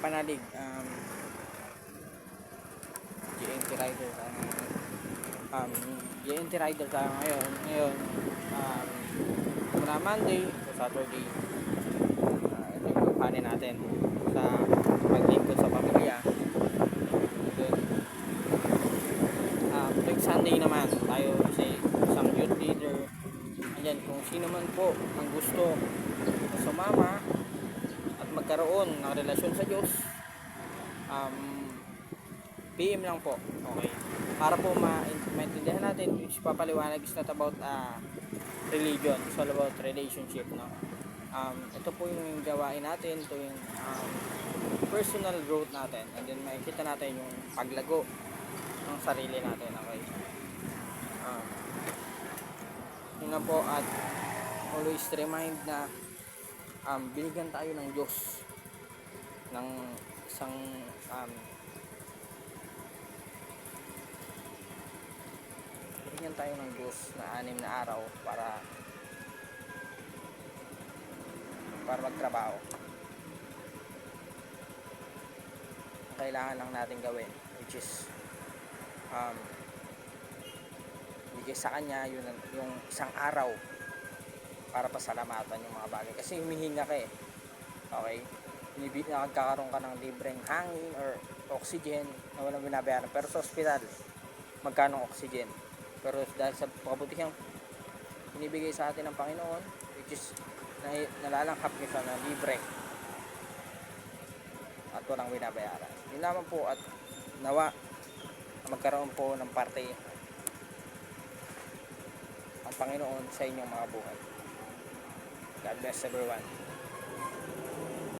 kapanalig, GNT Rider tayo ngayon. GNT Rider tayo ngayon. Muna Monday to Saturday, ito yung panin natin sa paglingkod sa pamilya. Tuwing Sunday naman tayo kasi isang youth leader. Ayan, kung sino man po ang gusto sumama at magkaroon ng relasyon sa Diyos, PM lang po, okay, para po maintindihan natin. Papaliwanag is not about religion, it's all about relationship, no? Ito po yung gawain natin, ito yung personal growth natin, and then makikita natin yung paglago ng sarili natin, okay? Yun nga po, at always remind na binigyan tayo ng Diyos ng isang binigyan tayo ng Diyos na 6 na araw para magtrabaho. Ang kailangan lang natin gawin, which is bigay sa kanya yung isang araw para pasalamatan yung mga bagay, kasi humihinga ka eh, okay? Nagkakaroon ka ng libreng hangin or oxygen na walang binabayaran, pero sa ospital magkano oxygen? Pero dahil sa kabutihang binibigay sa atin ng Panginoon, which is nalalanghap niya siya na libre at walang binabayaran. Yun lamang po, at nawa magkaroon po ng parte ang Panginoon sa inyong mga buhay. God bless everyone.